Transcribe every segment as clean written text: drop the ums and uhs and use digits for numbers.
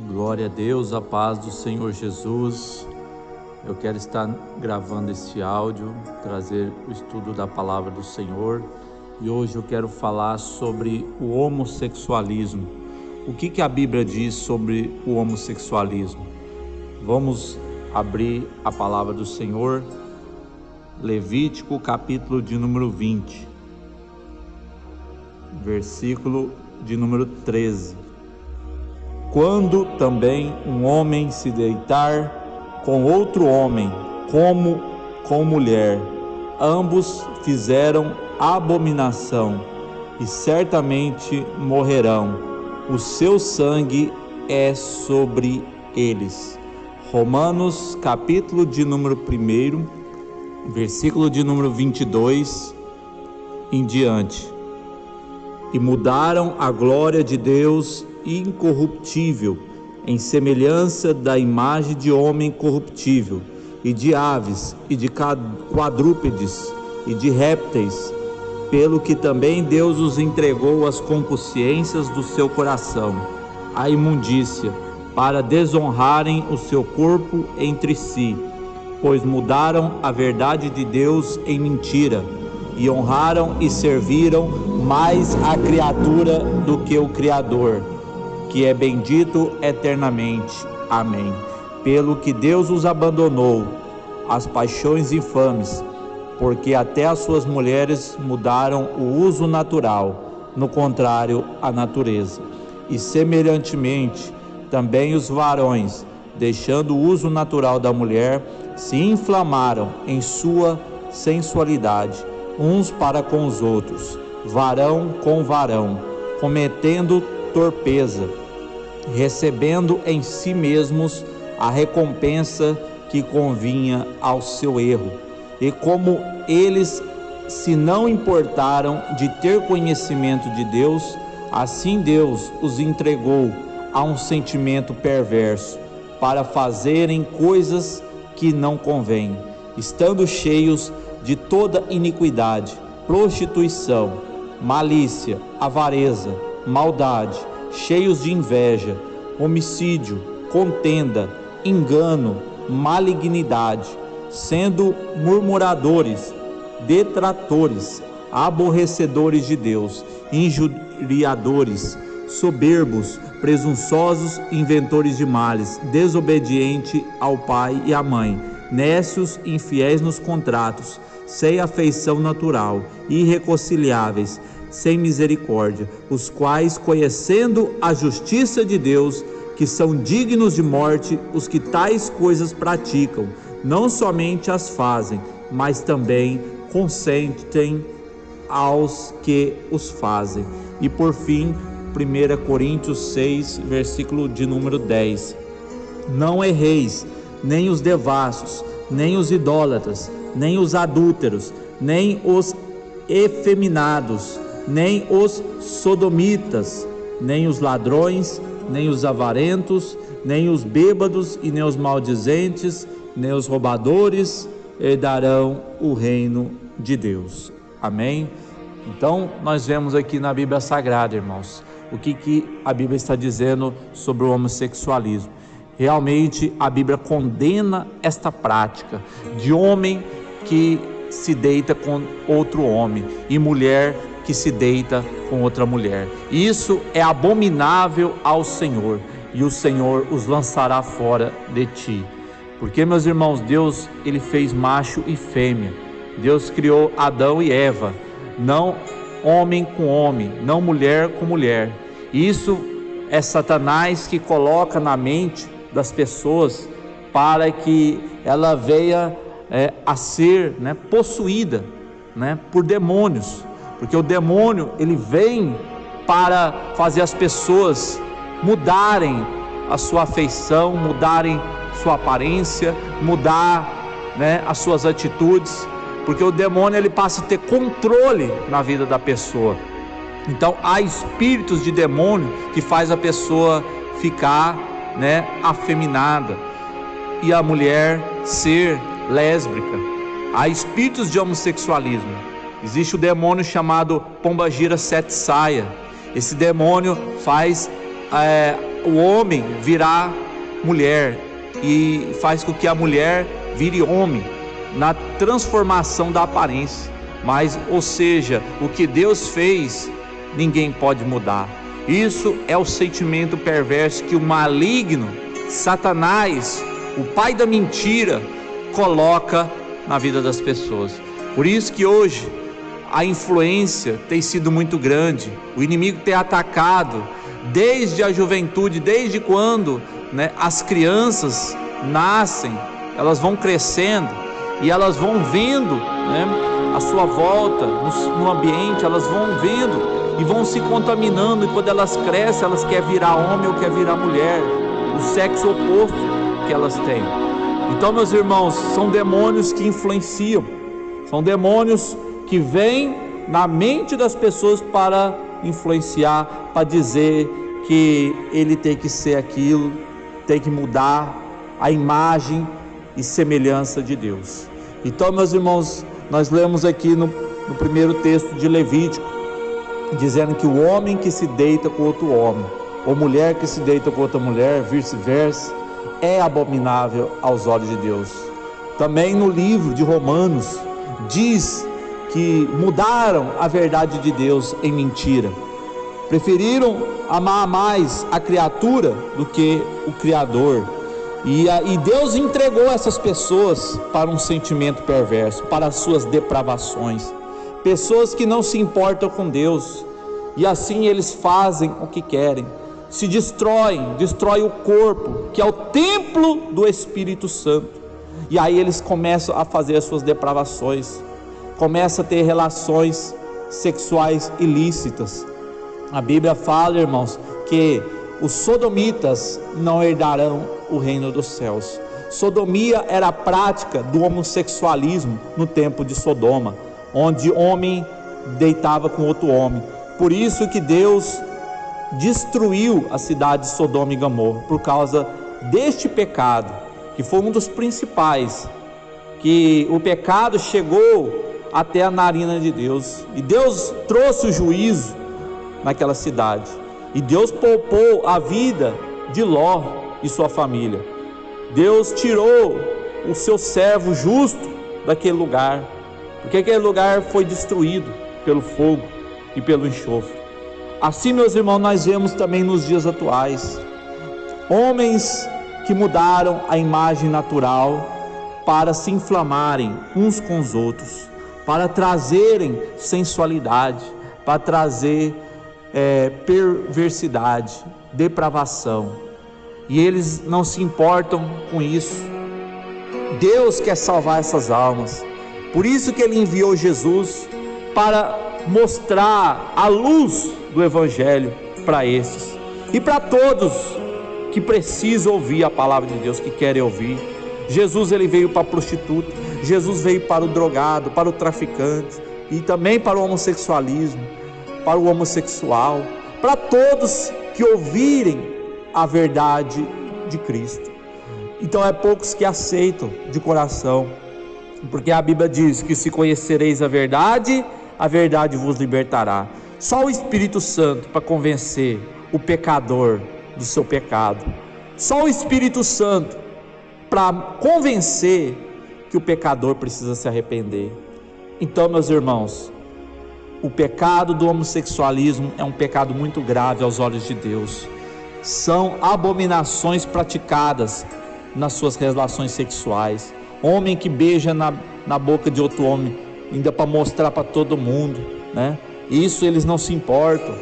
Glória a Deus, a paz do Senhor Jesus. Eu quero estar gravando esse áudio, trazer o estudo da palavra do Senhor. E hoje eu quero falar sobre o homossexualismo. O que a Bíblia diz sobre o homossexualismo? Vamos abrir a palavra do Senhor, Levítico, capítulo de número 20, versículo de número 13. Quando também um homem se deitar com outro homem, como com mulher, ambos fizeram abominação e certamente morrerão. O seu sangue é sobre eles. Romanos, capítulo de número 1, versículo de número 22 em diante. E mudaram a glória de Deus incorruptível, em semelhança da imagem de homem corruptível, e de aves, e de quadrúpedes, e de répteis, pelo que também Deus os entregou às concupiscências do seu coração, à imundícia, para desonrarem o seu corpo entre si, pois mudaram a verdade de Deus em mentira, e honraram e serviram mais a criatura do que o Criador, que é bendito eternamente. Amém. Pelo que Deus os abandonou às paixões infames, porque até as suas mulheres mudaram o uso natural, no contrário à natureza. E semelhantemente, também os varões, deixando o uso natural da mulher, se inflamaram em sua sensualidade, uns para com os outros, varão com varão, cometendo torpeza, recebendo em si mesmos a recompensa que convinha ao seu erro. E como eles se não importaram de ter conhecimento de Deus, assim Deus os entregou a um sentimento perverso, para fazerem coisas que não convêm, estando cheios de toda iniquidade, prostituição, malícia, avareza, maldade, cheios de inveja, homicídio, contenda, engano, malignidade, sendo murmuradores, detratores, aborrecedores de Deus, injuriadores, soberbos, presunçosos, inventores de males, desobedientes ao pai e à mãe, nécios, infiéis nos contratos, sem afeição natural, irreconciliáveis, sem misericórdia, os quais, conhecendo a justiça de Deus, que são dignos de morte, os que tais coisas praticam, não somente as fazem, mas também consentem aos que os fazem. E por fim, 1 Coríntios 6, versículo de número 10. Não erreis, nem os devassos, nem os idólatras, nem os adúlteros, nem os efeminados, nem os sodomitas, nem os ladrões, nem os avarentos, nem os bêbados e nem os maldizentes, nem os roubadores herdarão o reino de Deus. Amém? Então, nós vemos aqui na Bíblia Sagrada, irmãos, o que a Bíblia está dizendo sobre o homossexualismo. Realmente, a Bíblia condena esta prática de homem que se deita com outro homem e mulher que se deita com outra mulher. Isso é abominável ao Senhor, e o Senhor os lançará fora de ti. Porque, meus irmãos, Deus, Ele fez macho e fêmea. Deus criou Adão e Eva, não homem com homem, não mulher com mulher. Isso é Satanás que coloca na mente das pessoas para que ela venha a ser possuída por demônios, porque o demônio ele vem para fazer as pessoas mudarem a sua afeição, mudarem sua aparência, mudar as suas atitudes, porque o demônio ele passa a ter controle na vida da pessoa. Então há espíritos de demônio que faz a pessoa ficar afeminada e a mulher ser lésbica. Há espíritos de homossexualismo. Existe o demônio chamado Pombagira Sete Saia. Esse demônio faz o homem virar mulher e faz com que a mulher vire homem na transformação da aparência. Mas, ou seja, o que Deus fez, ninguém pode mudar. Isso é o sentimento perverso que o maligno, Satanás, o pai da mentira, coloca na vida das pessoas. Por isso que hoje a influência tem sido muito grande. O inimigo tem atacado desde a juventude, desde quando, as crianças nascem, elas vão crescendo e elas vão vendo, a sua volta, no ambiente, elas vão vendo e vão se contaminando, e quando elas crescem, elas querem virar homem ou querem virar mulher, o sexo oposto que elas têm. Então, meus irmãos, são demônios que influenciam, são demônios que vêm na mente das pessoas para influenciar, para dizer que ele tem que ser aquilo, tem que mudar a imagem e semelhança de Deus. Então, meus irmãos, nós lemos aqui no primeiro texto de Levítico, dizendo que o homem que se deita com outro homem, ou mulher que se deita com outra mulher, vice-versa, é abominável aos olhos de Deus. Também no livro de Romanos diz que mudaram a verdade de Deus em mentira, preferiram amar mais a criatura do que o Criador, e Deus entregou essas pessoas para um sentimento perverso, para as suas depravações, pessoas que não se importam com Deus, e assim eles fazem o que querem, se destrói o corpo, que é o templo do Espírito Santo, e aí eles começam a fazer as suas depravações, começam a ter relações sexuais ilícitas. A Bíblia fala, irmãos, que os sodomitas não herdarão o reino dos céus. Sodomia era a prática do homossexualismo no tempo de Sodoma, onde homem deitava com outro homem. Por isso que Deus destruiu a cidade de Sodoma e Gomorra, por causa deste pecado, que foi um dos principais, que o pecado chegou até a narina de Deus, e Deus trouxe o juízo naquela cidade, e Deus poupou a vida de Ló e sua família. Deus tirou o seu servo justo daquele lugar, porque aquele lugar foi destruído pelo fogo e pelo enxofre. Assim, meus irmãos, nós vemos também nos dias atuais homens que mudaram a imagem natural para se inflamarem uns com os outros, para trazerem sensualidade, para trazer perversidade, depravação, e eles não se importam com isso. Deus quer salvar essas almas, por isso que Ele enviou Jesus para mostrar a luz do Evangelho para esses e para todos que precisam ouvir a palavra de Deus, que querem ouvir. Jesus, Ele veio para a prostituta, Jesus veio para o drogado, para o traficante, e também para o homossexualismo, para o homossexual, para todos que ouvirem a verdade de Cristo. Então é poucos que aceitam de coração, porque a Bíblia diz que se conhecereis a verdade vos libertará. Só o Espírito Santo para convencer o pecador do seu pecado, só o Espírito Santo para convencer que o pecador precisa se arrepender. Então, meus irmãos, o pecado do homossexualismo é um pecado muito grave aos olhos de Deus. São abominações praticadas nas suas relações sexuais. Homem que beija na boca de outro homem, ainda para mostrar para todo mundo, Isso eles não se importam,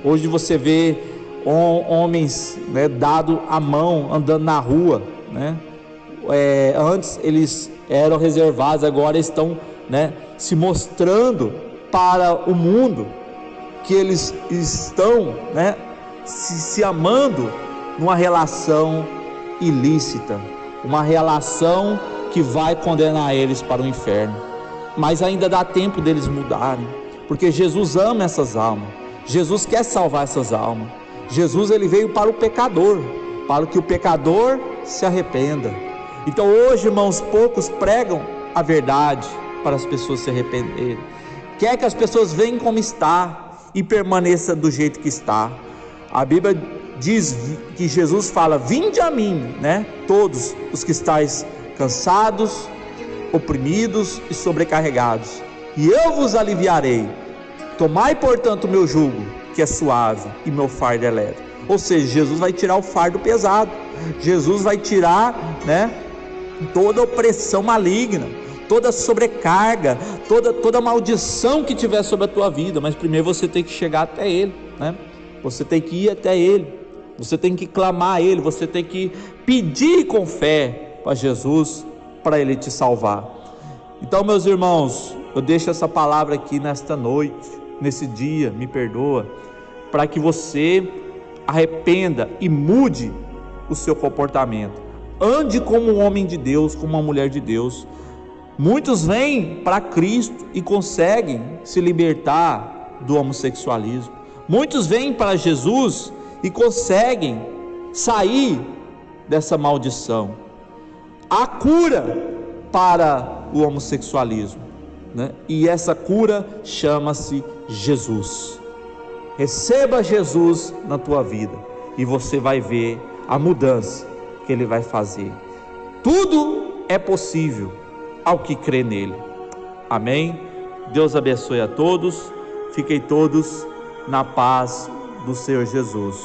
Hoje você vê homens, dado a mão, andando na rua, Antes eles eram reservados, agora estão, se mostrando para o mundo que eles estão, se amando numa relação ilícita, uma relação que vai condenar eles para o inferno. Mas ainda dá tempo deles mudarem, porque Jesus ama essas almas, Jesus quer salvar essas almas. Jesus, Ele veio para o pecador, para que o pecador se arrependa. Então hoje, irmãos, poucos pregam a verdade para as pessoas se arrependerem. Quer que as pessoas venham como está e permaneça do jeito que está. A Bíblia diz que Jesus fala: vinde a mim, né? Todos os que estáis cansados, oprimidos e sobrecarregados, e eu vos aliviarei. Tomai, portanto, o meu jugo, que é suave, e meu fardo é leve. Ou seja, Jesus vai tirar o fardo pesado. Jesus vai tirar, né, toda opressão maligna, toda sobrecarga, toda maldição que tiver sobre a tua vida. Mas primeiro você tem que chegar até Ele, né? Você tem que ir até Ele, você tem que clamar a Ele, você tem que pedir com fé para Jesus, para Ele te salvar. Então, meus irmãos, eu deixo essa palavra aqui nesta noite, nesse dia, me perdoa, para que você arrependa e mude o seu comportamento. Ande como um homem de Deus, como uma mulher de Deus. Muitos vêm para Cristo e conseguem se libertar do homossexualismo. Muitos vêm para Jesus e conseguem sair dessa maldição. Há cura para o homossexualismo, né? E essa cura chama-se Jesus. Receba Jesus na tua vida e você vai ver a mudança que Ele vai fazer. Tudo é possível ao que crê nele. Amém? Deus abençoe a todos. Fiquem todos na paz do Senhor Jesus.